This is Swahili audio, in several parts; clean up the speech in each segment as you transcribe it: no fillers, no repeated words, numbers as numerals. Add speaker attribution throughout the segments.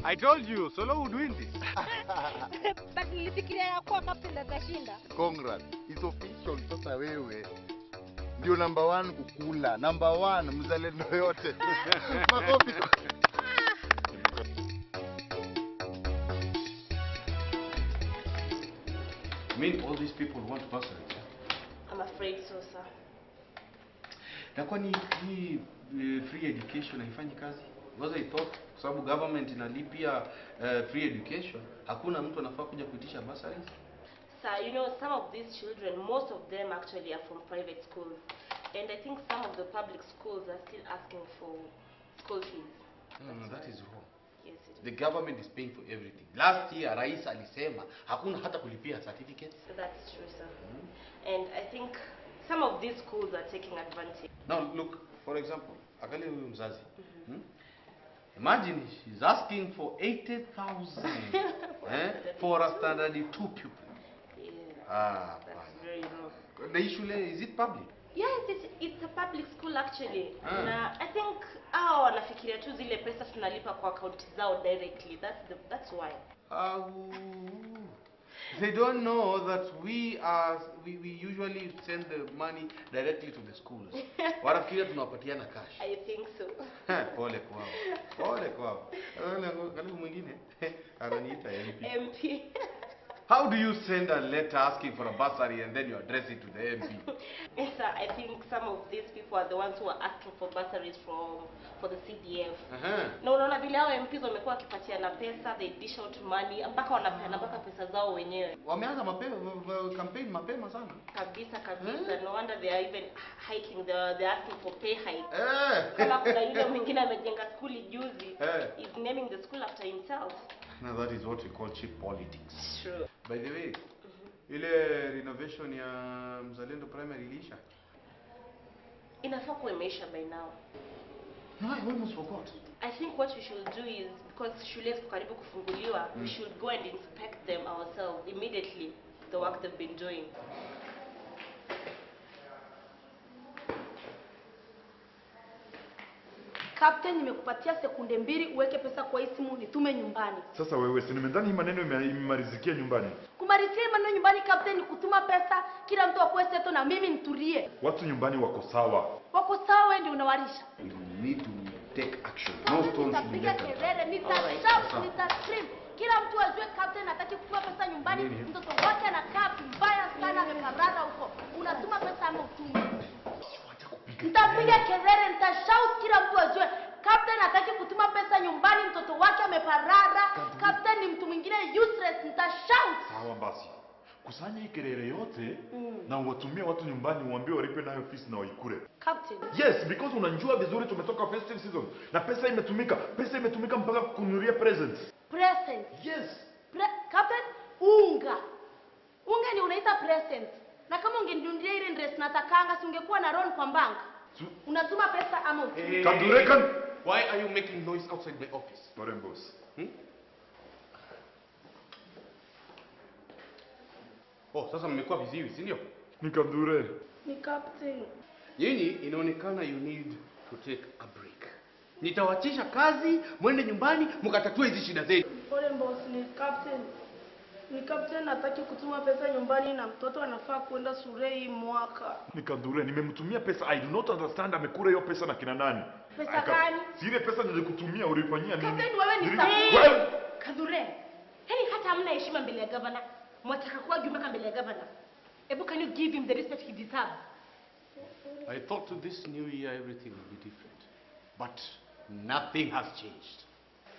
Speaker 1: I told you, Solo would win this.
Speaker 2: But nilifikiria kwa captain atashinda.
Speaker 3: Congrats. It's official sasa wewe. Ndio number 1 kukula. Number 1 mzalendo yote. Makofi.
Speaker 1: I mean, all these people want bursaries, yeah?
Speaker 4: I'm afraid so, sir.
Speaker 1: Na kwani hii free education haifanyi kazi? Because I thought kwa sababu government inalipia free education, hakuna mtu anafaa kuja kuitisha bursaries.
Speaker 4: Sir, you know, some of these children, most of them actually are from private schools. And I think some of the public schools are still asking for school fees.
Speaker 1: No, that is wrong.
Speaker 4: Yes, it is.
Speaker 1: The government is paying for everything. Last year, Rais alisema hakuna hata kulipia certificates.
Speaker 4: That's true, sir. And I think some of these schools are taking advantage.
Speaker 1: Now, look, for example, angalia huyu mzazi. Imagine she's asking for 80,000 for a standard 2 pupil.
Speaker 4: Yeah, that's very low.
Speaker 1: The issue is it public?
Speaker 4: Yes, it's a public school actually. Na I think wanafikiria tu zile pesa tunalipa kwa account zao directly. That's why.
Speaker 1: They don't know that we usually send the money directly to the schools. Wanafikiria tunawapatiana cash.
Speaker 4: I think so.
Speaker 1: Pole kwao. Pole kwao. Karibu mwingine ananiita MP.
Speaker 4: MP.
Speaker 1: How do you send a letter asking for a bursary and then you address it to the MP?
Speaker 4: Yes, sir. I think some of these people are the ones who are asking for bursaries for the CDF. Na unaona vile hao MPs wamekuwa wakipatiana pesa, they dish out money, mpaka wanapeana mpaka pesa zao wenyewe.
Speaker 1: Wameanza mapema campaign mapema sana.
Speaker 4: Kabisa. No wonder they are even hiking, they're asking for pay hike. Kama kuna yule mwingine amejenga skuli juzi, is naming the school after himself.
Speaker 1: Now that is what we call cheap politics.
Speaker 4: True.
Speaker 1: By the way, ile renovation ya Mzalendo Primary ilisha?
Speaker 4: Inafaa kuwa imeisha by now.
Speaker 1: No, I almost forgot.
Speaker 4: I think what we should do is, because shule ziko karibu kufunguliwa, we should go and inspect them ourselves immediately, the work they've been doing.
Speaker 2: Captain, nimekupatia sekunde 2 uweke pesa kwa hii simu nitume nyumbani.
Speaker 5: Sasa wewe si nimedhani hii maneno imemalizikia nyumbani.
Speaker 2: Kumalizia maneno nyumbani Captain ni kutuma pesa, kila mtu akue seto na mimi nitulie.
Speaker 5: Watu nyumbani wako sawa.
Speaker 2: Wako sawa, wewe ndio unawarisha.
Speaker 1: We need to take action. No stone should be
Speaker 2: Nitapiga
Speaker 1: left
Speaker 2: kelele, nitashout, nitascream. Kila mtu ajue Captain hataki kutuma pesa nyumbani. Mtoto wake anakaa vibaya sana amekarara huko. Unatuma pesa ama utumi? Nitapiga kelele, nitashout, kila mtu ajue Captain hataki kutuma pesa nyumbani, mtoto wake ameparara. Captain ni mtu mwingine useless, nitashout.
Speaker 5: Sawa basi. Kusanya hii kelele yote na uwatumie watu nyumbani uambie walipe nayo fees na waikule.
Speaker 2: Captain.
Speaker 5: Yes, because unajua vizuri tumetoka festive season na pesa imetumika mpaka kununulia presents.
Speaker 2: Present.
Speaker 5: Yes.
Speaker 2: Captain, unga ni unaita present. Na kama ungeninunulia ile dress natakanga, si ungekuwa na loan kwa bank. Unatuma pesa ama utumi?
Speaker 5: Kadureka.
Speaker 1: Why are you making noise outside my office?
Speaker 5: Foreign boss.
Speaker 1: Oh, sasa mmekuwa viziwi, si ndio?
Speaker 5: Ni Kadure.
Speaker 2: Ni Captain.
Speaker 1: Nyinyi inaonekana you need to take a break. Nitawachisha kazi, mwende nyumbani, mkatatue hizi shida zenu.
Speaker 2: Pole boss, ni Captain. Ni Captain hataki kutuma pesa nyumbani na mtoto anafaa kwenda shule hii mwaka.
Speaker 5: Ni Kadure, nimemtumia pesa. I do not understand amekula hiyo pesa na kina nani?
Speaker 2: Pesa gani?
Speaker 5: Zile pesa nilikutumia ulifanyia nini?
Speaker 2: Captain, wewe ni
Speaker 5: Well,
Speaker 4: Kadure, yani hata hamna heshima mbele ya governor. Mwataka kuwa juu mpaka mbele ya governor. Ebu, can you give him the respect he deserves?
Speaker 1: I thought to this new year everything would be different. But nothing has changed.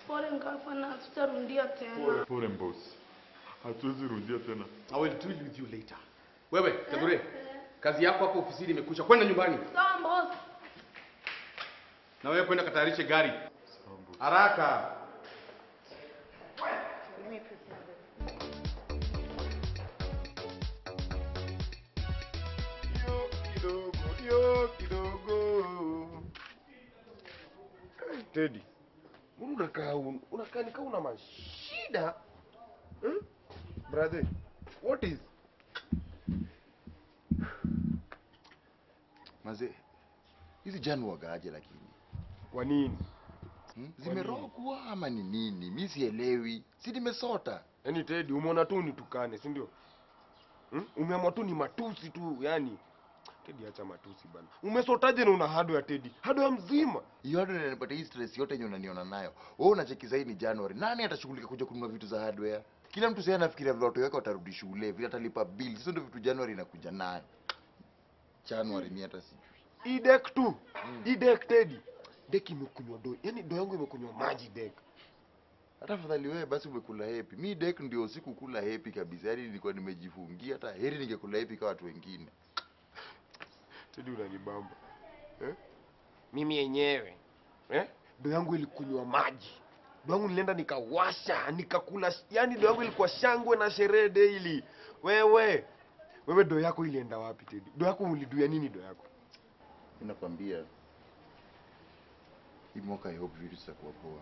Speaker 2: Pole ngafana, tutarudia tena.
Speaker 5: Pole boss. Hatuwezi rudia tena.
Speaker 1: I will deal with you later. Wewe, Kadure, kazi yako hapo ofisini imekwisha. Kwenda nyumbani.
Speaker 2: Sawa boss.
Speaker 1: Na wewe kwenda katayarishe gari.
Speaker 5: Sawa boss.
Speaker 1: Haraka.
Speaker 3: Teddy, unakaa ni kama una mashida. Brother, what is? Maze, hizi jana wagaaje lakini?
Speaker 6: Kwa nini?
Speaker 3: Zimerogwa ama ni nini? Mimi sielewi. Si nimesota.
Speaker 6: Yaani Teddy umeona tu nitukane, si ndio? Umeamua tu ni matusi tu, yani. Teddy acha matusi bana. Umesotaje na una hado ya Teddy? Hado ya mzima.
Speaker 3: Hiyo hardware inanipatia hii stress yote yenye unaniona nayo. Wewe unacheki sasa ni January. Nani atashughulika kuja kununua vitu za hardware? Kila mtu sasa anafikiria vile watu wake watarudi shule, vile atalipa bill. Hizo ndio vitu January inakuja nayo. January mimi hata sijui.
Speaker 6: Idek tu. Idek Teddy. Deki imekunywa do. Yaani do yangu imekunywa maji dek.
Speaker 3: Hata afadhali wewe basi umekula happy. Mimi dek ndio usiku kula happy kabisa. Yaani nilikuwa nimejifungia, hata heri ningekula happy kama watu wengine.
Speaker 6: Teddy unanibamba. Mimi yenyewe. Do yangu ilikunywa maji. Do yangu nilienda nikawasha, nikakula, yani do yangu ilikuwa shangwe na sherehe daily. Wewe do yako ilienda wapi Teddy? Do yako uliduya nini do yako?
Speaker 3: Ninakwambia hii mwaka I hope vitu zitakuwa poa.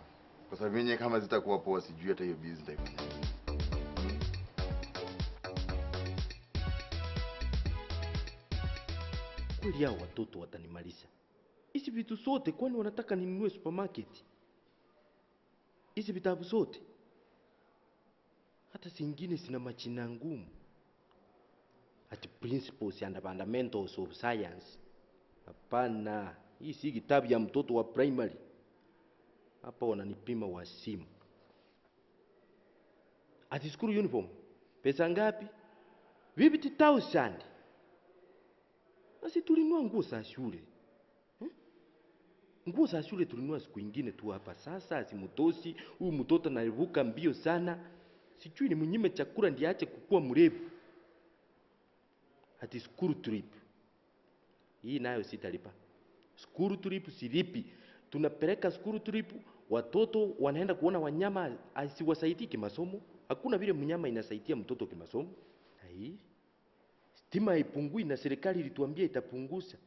Speaker 3: Kwa sababu yenyewe kama zitakuwa poa sijui hata hiyo business itaifanya.
Speaker 7: Kweli hao watoto watanimaliza. Hizi vitu zote kwani wanataka ninunue supermarket? Hizi vitabu zote. Hata zingine zina majina ngumu. Ati principles and fundamentals of science. Hapana, hii si kitabu ya mtoto wa primary. Hapa wananipima wasimu. Ati school uniform. Pesa ngapi? 50,000. Nasi tulinunua nguo za shule. Nguo za shule tulinunua siku nyingine tu hapa. Sasa asimutosi, huyu mtoto anarivuka mbio sana. Sijui ni mnyime chakula ndiye aache kukua mrefu. Ati school trip. Hii nayo sitalipa. School trip silipi. Tunapeleka school trip, watoto wanaenda kuona wanyama asiwasaidii kimasomo. Hakuna vile mnyama inasaidia mtoto kimasomo. Hai. Stima haipungui na serikali ilituambia itapunguza.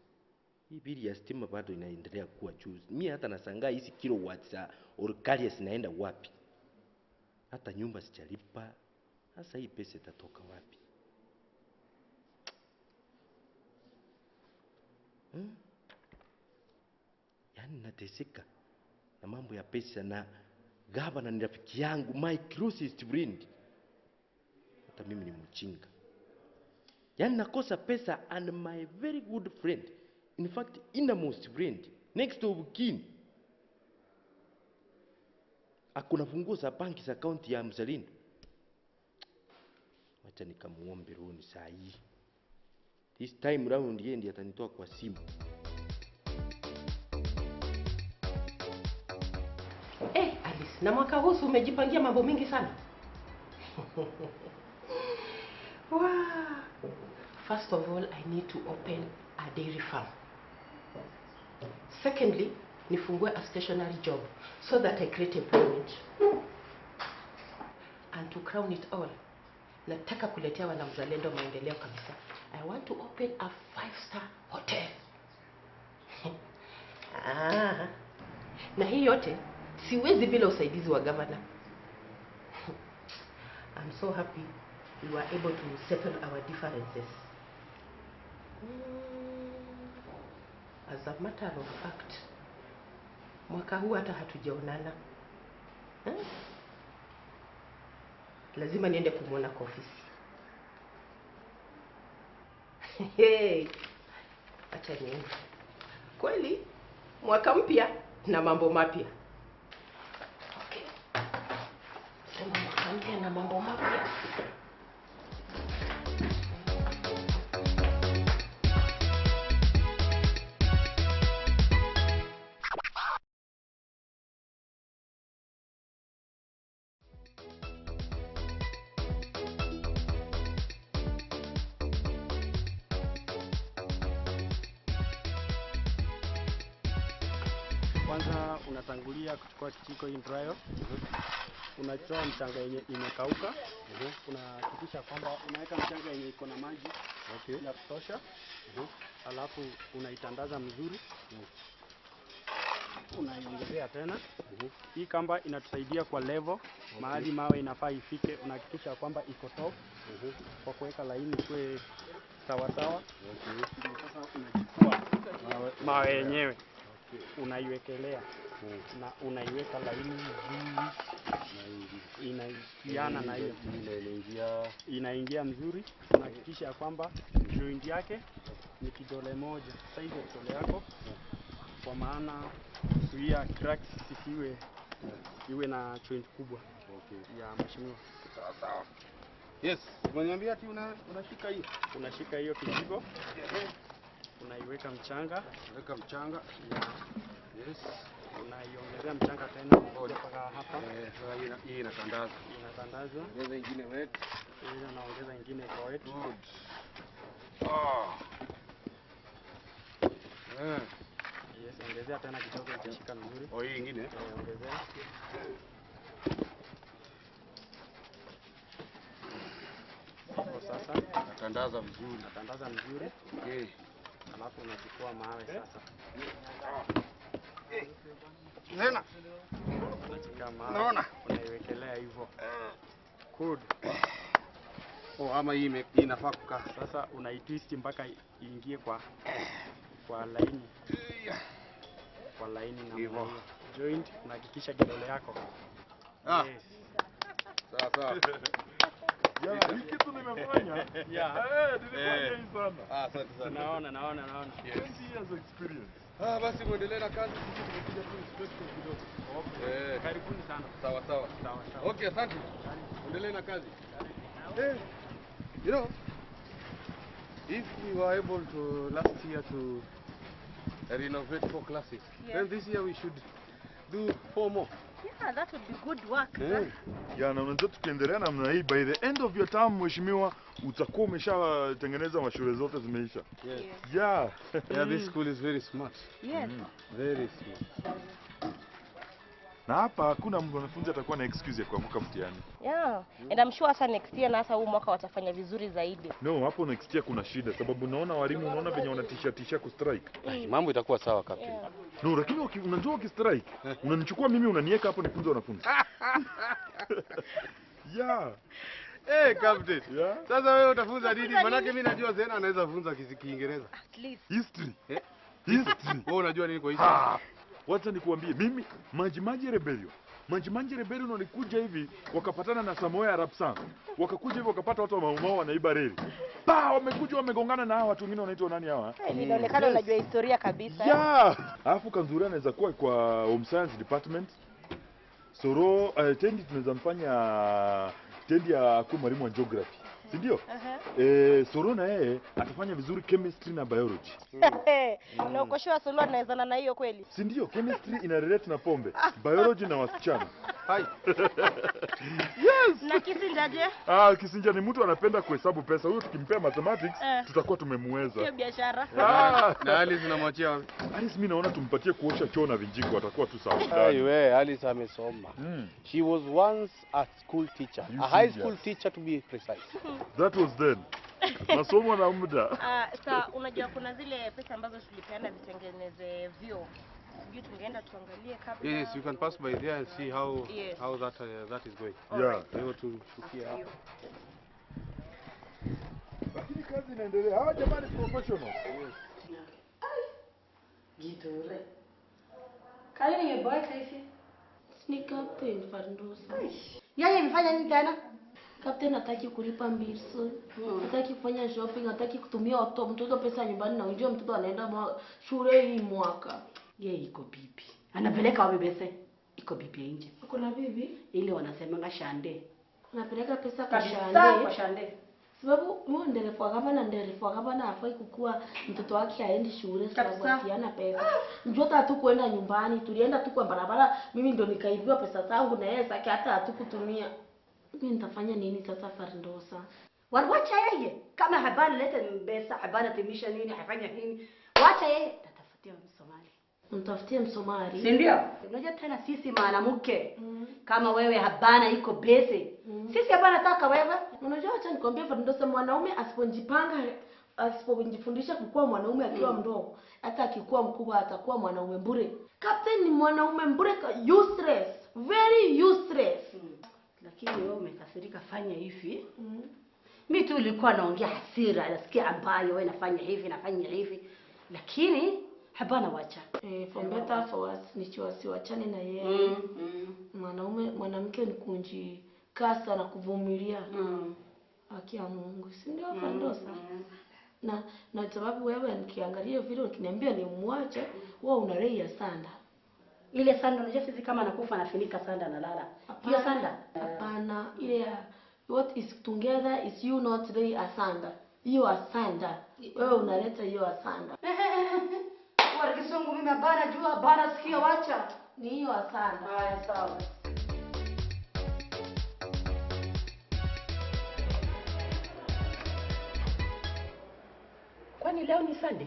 Speaker 7: Hii bili ya stima bado inaendelea kuwa juu. Mimi hata nashangaa hizi kilowatts za orikalia zinaenda wapi? Hata nyumba sijalipa. Sasa hii pesa itatoka wapi? Yaani nateseka na mambo ya pesa, na gavana ni rafiki yangu, my closest friend. Hata mimi ni mjinga. Yaani nakosa pesa and my very good friend. In fact, innermost friend, next of kin. Hakuna funguo za banki za account ya Mzalendo. Wacha nikamuombe Roni saa hii. This time round yeye ndiye atanitoa kwa simu.
Speaker 8: Alice, na mwaka huu umejipangia mambo mingi sana. Wow. First of all, I need to open a dairy farm. Secondly, nifungue a stationary job so that I create employment. And to crown it all, nataka kuletea wana Mzalendo maendeleo kabisa. I want to open a 5-star hotel. Na hii yote siwezi bila usaidizi wa governor. I'm so happy we were able to settle our differences. As a matter of fact, mwaka huu hata hatujaonana. Lazima niende kumuona kwa ofisi. Acha niende. Kweli mwaka mpya na mambo mapya. Okay. Sema mwaka mpya na mambo mapya.
Speaker 9: Kwanza unatangulia kuchukua kijiko hii dryer. Unatoa mchanga yenye imekauka. Unahakikisha kwamba unaweka mchanga yenye iko na maji ya kutosha. Alafu unaitandaza mzuri. Unaiongezea tena. Hii kamba inatusaidia kwa level. Mahali mawe inafaa ifike, unahakikisha kwamba iko top. Kwa kuweka laini kwa sawa sawa. Sasa unachukua mawe yenyewe. unaiwekelea na unaiweka laini vizuri, inaingiana na hiyo inaingia mzuri. Unahakikisha ya kwamba joint yake ni kidole moja, size ya kidole yako, kwa maana kuzuia cracks iwe na joint kubwa. Ya mheshimiwa.
Speaker 1: Sawa. Yes, umeniambia ati unashika hiyo.
Speaker 9: Unashika hiyo kijiko. Unaiweka mchanga,
Speaker 1: Weka mchanga. Yes.
Speaker 9: Unaiongezea mchanga tena mpaka hapa.
Speaker 1: Hii inatandazwa.
Speaker 9: Inatandazwa.
Speaker 1: Ongeza nyingine wet.
Speaker 9: Ile naongeza nyingine kwa wet.
Speaker 1: Good.
Speaker 9: Yes, ongezea tena kidogo itashika vizuri.
Speaker 1: Hii nyingine.
Speaker 9: Ongezea. Sasa
Speaker 1: natandaza vizuri.
Speaker 9: Okay. Alafu unachukua mawe sasa.
Speaker 1: Nena.
Speaker 9: Unachukua mawe.
Speaker 1: Naona.
Speaker 9: Unaiwekelea hivyo.
Speaker 1: Good. Ama hii inafaa kukaa.
Speaker 9: Sasa unaitwist mpaka iingie kwa laini. Kwa laini na hivyo. Joint unahakikisha kidole yako. Yes.
Speaker 1: Sawa.
Speaker 5: Hii kitu nimefanya. Nilifanya hii sana.
Speaker 1: Asante sana.
Speaker 9: Naona.
Speaker 5: 20 years experience.
Speaker 1: Basi muendelee na kazi, sisi tumekuja tu inspect kidogo.
Speaker 9: Okay. Karibuni sana.
Speaker 1: Sawa. Okay, asante. Muendelee na kazi. You know, if we were able to last year to renovate 4 classes, then this year we should do 4 more.
Speaker 4: Yeah, that would be good work.
Speaker 5: Ya, na unajua tukiendelea namna hii, by the end of your term mheshimiwa, utakuwa umeshatengeneza mashule zote zimeisha.
Speaker 1: Yes.
Speaker 5: Yeah.
Speaker 1: This school is very smart.
Speaker 4: Yes.
Speaker 1: Very smart.
Speaker 5: Na hapa hakuna mwanafunzi atakuwa na excuse ya kuanguka mtihani.
Speaker 4: Yeah. And I'm sure hata next year na hata huu mwaka watafanya vizuri zaidi.
Speaker 5: No, hapo next year kuna shida sababu naona walimu, unaona venye wanatisha ku strike.
Speaker 1: Mambo itakuwa sawa captain.
Speaker 4: Yeah.
Speaker 5: No, lakini unajua ukistrike, unanichukua mimi unaniweka hapo nifunze wanafunzi. Yeah.
Speaker 1: Captain.
Speaker 5: Yeah.
Speaker 1: Sasa wewe utafunza nini? Maana mimi najua Zena anaweza funza Kiingereza.
Speaker 4: At least.
Speaker 5: History. History.
Speaker 1: Wewe unajua nini kwa history?
Speaker 5: Wacha nikuambie mimi Majimaji Rebellion. Majimaji Rebellion walikuja hivi wakapatana na Samoei Arap Sang. Wakakuja hivi wakapata watu wa Maumau wanaiba reli. Wamekuja wamegongana na hawa watu wengine wanaitwa nani hawa?
Speaker 4: Inaonekana unajua historia kabisa.
Speaker 5: Yeah. Alafu Kanzuri anaweza kuwa kwa Home Science Department. Soro tendi tunaweza mfanya tendi ya kuwa mwalimu wa geography. Si ndio? Soro na yeye atafanya vizuri chemistry na biology.
Speaker 4: Na uko sure Solo anawezana na hiyo kweli?
Speaker 5: Si ndio? Chemistry ina relate na pombe, biology na wasichana.
Speaker 1: Hai.
Speaker 5: Yes.
Speaker 4: Na Kisinjaje?
Speaker 5: Kisinja ni mtu anapenda kuhesabu pesa. Huyo tukimpea mathematics tutakuwa tumemweza.
Speaker 4: Hiyo biashara.
Speaker 1: Na Alice unamwachia wapi?
Speaker 5: Alice mimi naona tumpatie kuosha choo na vinjiko atakuwa tu sawa.
Speaker 10: Wewe Alice amesoma. She was once a school teacher, a high school teacher to be precise.
Speaker 5: That was then. Masomo na muda.
Speaker 4: Sasa unajua kuna zile pesa ambazo tulipeana zitengeneze vyoo. Sijui tungeenda tuangalie kabla.
Speaker 1: Yes, you can pass by there and see how that is going.
Speaker 5: Yeah.
Speaker 1: Leo tushukia hapa.
Speaker 5: Lakini kazi inaendelea. Hawa jamani professional.
Speaker 2: Gitore. Kali nimeboeka hivi. Ni Captain Farndosa. Yeye mfanya nini tena? Captain hataki kulipa mbiso. Hataki kufanya shopping, hataki kutumia mtoto pesa nyumbani na unajua mtoto anaenda shule hii mwaka.
Speaker 8: Yeye iko bibi. Anapeleka wapi pesa? Iko bibi nje.
Speaker 2: Kuna bibi?
Speaker 8: Ile wanasemanga shande.
Speaker 2: Anapeleka pesa
Speaker 8: kwa shande.
Speaker 2: Sababu mimi nderefwa gavana hafai kukua mtoto wake aendi shule sababu asiana pesa. Njota hatu kwenda nyumbani, tulienda tu kwa barabara, mimi ndo nikaibiwa pesa zangu na yeye saki hata hatukutumia. Mimi nitafanya nini sasa Farndosa?
Speaker 8: Wacha yeye. Kama habari leta pesa, habari timisha nini, hafanya nini? Wacha yeye, tatafutia Msomali.
Speaker 2: Mtafutie Msomali.
Speaker 8: Si ndio? Unajua tena sisi mwanamke kama wewe habana iko bese. Sisi habana taka wewe.
Speaker 2: Unajua acha nikwambie Farndosa, mwanaume asipojifundisha kukuwa mwanaume akiwa mdogo, hata akikuwa mkubwa atakuwa mwanaume bure. Captain ni mwanaume bure, useless, very useless.
Speaker 8: Lakini wewe umekasirika, fanya hivi. Mimi tu nilikuwa naongea hasira, nasikia ambayo wewe nafanya hivi. Lakini
Speaker 2: Hapana, wacha.
Speaker 11: For better for worse siwachane na yeye. Mwanamke ni kujikasa na kuvumilia. Haki ya Mungu, si ndio Fandosa? Na sababu wewe nikiangalia vile ukiniambia ni muache, wewe unalea sanda.
Speaker 2: Ile sanda unajua sisi kama nakufa nafinika sanda na lala. Hiyo sanda?
Speaker 11: Hapana, ile what is together is you not lay a sanda. Hiyo asanda. Wewe unaleta hiyo asanda.
Speaker 2: Kwa Kisungu mimi bana jua bana sikia wacha.
Speaker 11: Ni hiyo asanda.
Speaker 2: Haya sawa.
Speaker 8: Kwani leo ni Sunday?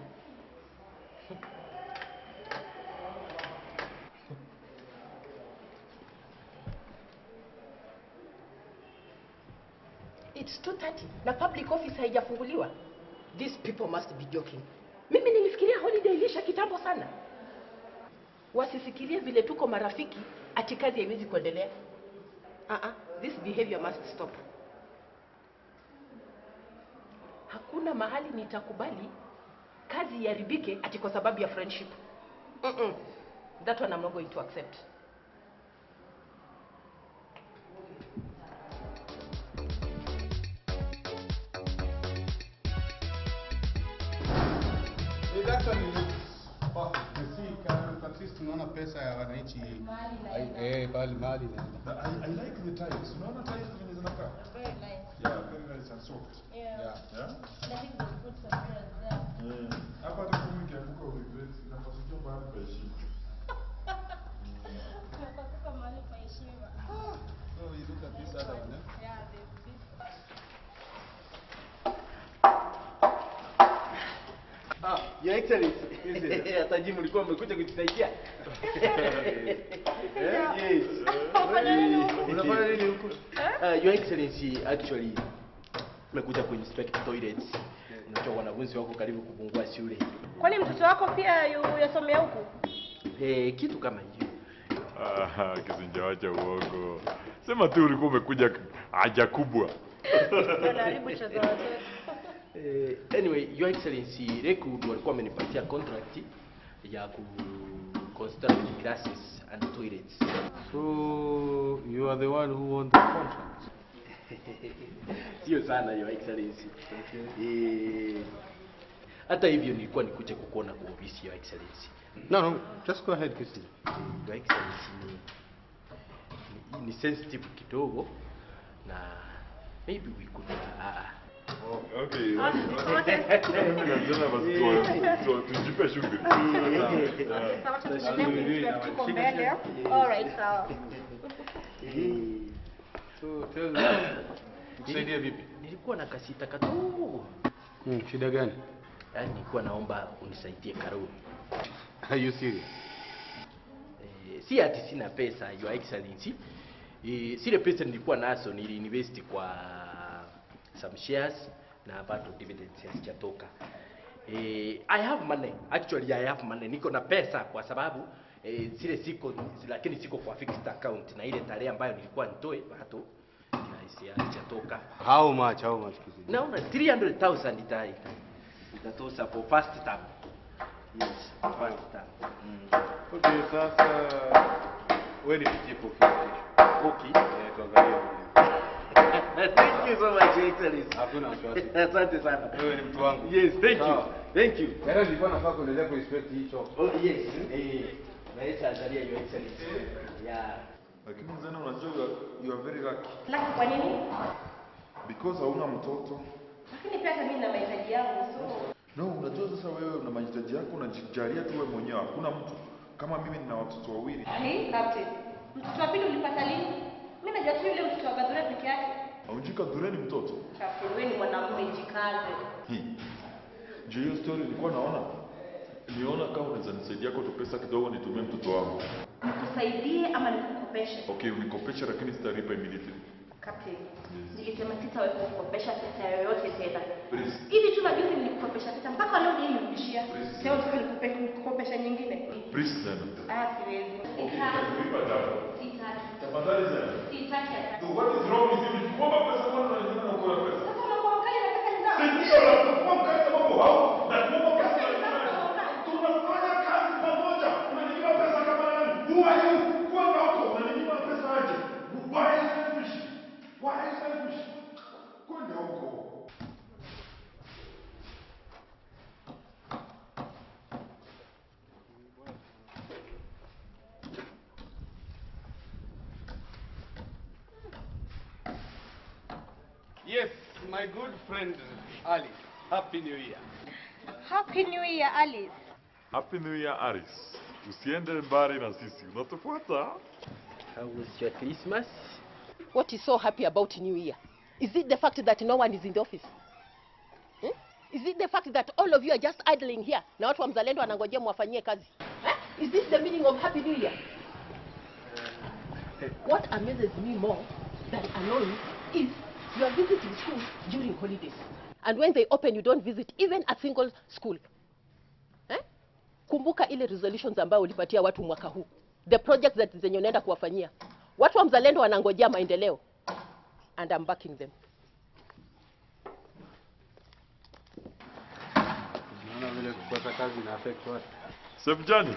Speaker 8: It's 2:30 na public office haijafunguliwa. These people must be joking. Mimi nilifikiria holiday ilisha kitambo sana. Wasifikirie vile tuko marafiki ati kazi haiwezi kuendelea. This behavior must stop. Hakuna mahali nitakubali kazi iharibike ati kwa sababu ya friendship. That one I'm not going to accept.
Speaker 12: It actually looks perfect. You see, at least tunaona pesa ya wananchi bali mali naenda.
Speaker 5: I like the tiles. Unaona tiles vile zinakaa?
Speaker 13: Very nice.
Speaker 5: Yeah, very nice and soft.
Speaker 13: Yeah.
Speaker 5: Yeah?
Speaker 13: And I think they put some mirrors there.
Speaker 5: Hapa hata kama ukianguka regret inapaswa mahali pa heshima.
Speaker 13: Tunapasuka mahali pa heshima.
Speaker 12: So you look at this other one, eh?
Speaker 13: Yeah, there's this.
Speaker 7: Your Excellency. Hata jimu ulikuwa umekuja kutusaidia. Yes.
Speaker 12: Unafanya nini huko?
Speaker 7: Your Excellency, actually nimekuja kuinspect toilets. Unajua wanafunzi wako karibu kufungua shule.
Speaker 4: Kwani mtoto wako pia yasomea huku?
Speaker 7: Kitu kama hiyo.
Speaker 5: Kisinjawacha uongo. Sema tu ulikuwa umekuja haja kubwa.
Speaker 4: Anaharibu cha watoto.
Speaker 7: Anyway, Your Excellency, Record walikuwa wamenipatia contract ya construct classes and toilets.
Speaker 12: So you are the one who won the contract.
Speaker 7: Sio sana, Your Excellency. Hata hivyo nilikuwa nikuje kukuona kwa ofisi, Your Excellency.
Speaker 12: No, just go ahead, Kisi.
Speaker 7: Your Excellency, ni sensitive kidogo na maybe we could
Speaker 5: Okay. Lazima basi tujipe shughuli.
Speaker 4: Tuko mbele. All right, sawa.
Speaker 12: So tell me, kusaidia vipi?
Speaker 7: Nilikuwa na kasita kadogo.
Speaker 12: Shida gani?
Speaker 7: Yaani nilikuwa naomba unisaidie karuni.
Speaker 12: Are you serious?
Speaker 7: Si ati sina pesa, Your Excellency. Sile pesa nilikuwa nazo niliinvest kwa some shares na bado dividends hazijatoka. I have money. Actually I have money. Niko na pesa kwa sababu zile siko, lakini siko kwa fixed account na ile tarehe ambayo nilikuwa nitoe bado hazijatoka.
Speaker 12: How much Kisi?
Speaker 7: Naona 300,000 itatosa for first term. Yes, first term.
Speaker 12: Okay, sasa wewe nipitie kwa ofisi.
Speaker 7: Okay.
Speaker 12: Tuangalie.
Speaker 7: Thank you so much, Your Excellency.
Speaker 12: Hakuna wasiwasi.
Speaker 7: Asante sana.
Speaker 12: Wewe ni mtu wangu.
Speaker 7: Yes, thank you. Thank you.
Speaker 12: Yaani nilikuwa nafaa kuendelea kuinspect hicho.
Speaker 7: Oh yes. Naweza angalia, Your Excellency. Yeah.
Speaker 5: Lakini mzana, unajua you are very lucky.
Speaker 4: Lucky kwa nini?
Speaker 5: Because hauna mtoto.
Speaker 4: Lakini pia mimi na mahitaji yangu, so
Speaker 5: No, unajua sasa wewe una mahitaji yako, unajijalia tu wewe mwenyewe. Hakuna mtu kama mimi nina watoto wawili.
Speaker 4: Captain. Mtoto wa pili ulipata lini? Mimi najua tu yule mtoto wa Gadure peke yake.
Speaker 5: Haujika Dureni mtoto?
Speaker 4: Captain, wewe ni mwanamume, jikaze.
Speaker 5: Juu hiyo story nilikuwa niona kama unaweza nisaidia kwa pesa kidogo nitumie mtoto wangu.
Speaker 4: Nikusaidie ama nikukopeshe?
Speaker 5: Okay, unikopesha lakini sitalipa immediately.
Speaker 4: Captain, nilisema sitawahi kukopesha pesa yoyote tena. Hivi tu na juzi nilikukopesha pesa mpaka leo nilirudishia. Sasa unataka nikukopesha nyingine?
Speaker 5: Please then.
Speaker 4: Siwezi. Sitaki.
Speaker 5: Tafadhali sana.
Speaker 4: Sitaki.
Speaker 5: So what is wrong with you? Kuomba pesa kwanza na nyingine unakola pesa.
Speaker 4: Sasa unakuangalia nataka nizaa.
Speaker 5: Ndio la kuomba kama mambo hao. Na kuomba pesa tunafanya
Speaker 12: My good friend Alice, Happy New Year.
Speaker 14: Happy New Year, Alice.
Speaker 5: Happy New Year, Aris. Usiende mbali na sisi. Unatufuata?
Speaker 7: How was your Christmas?
Speaker 8: What is so happy about New Year? Is it the fact that no one is in the office? Is it the fact that all of you are just idling here? Na watu wa mzalendo wanangojea mwafanyie kazi. Is this the meaning of Happy New Year? What amazes me more than annoying is you are visiting schools during holidays. And when they open, you don't visit even a single school. Kumbuka ile resolutions ambayo ulipatia watu mwaka huu. The projects that zenye unaenda kuwafanyia. Watu wa mzalendo wanangojea maendeleo. And I'm backing them.
Speaker 12: Unaona vile kukosa kazi na affect watu.
Speaker 5: Sefjani.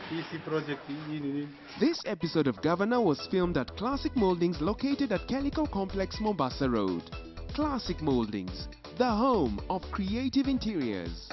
Speaker 12: PC project hii ni nini?
Speaker 15: This episode of Governor was filmed at Classic Moldings located at Calico Complex, Mombasa Road. Classic Moldings, the home of creative interiors.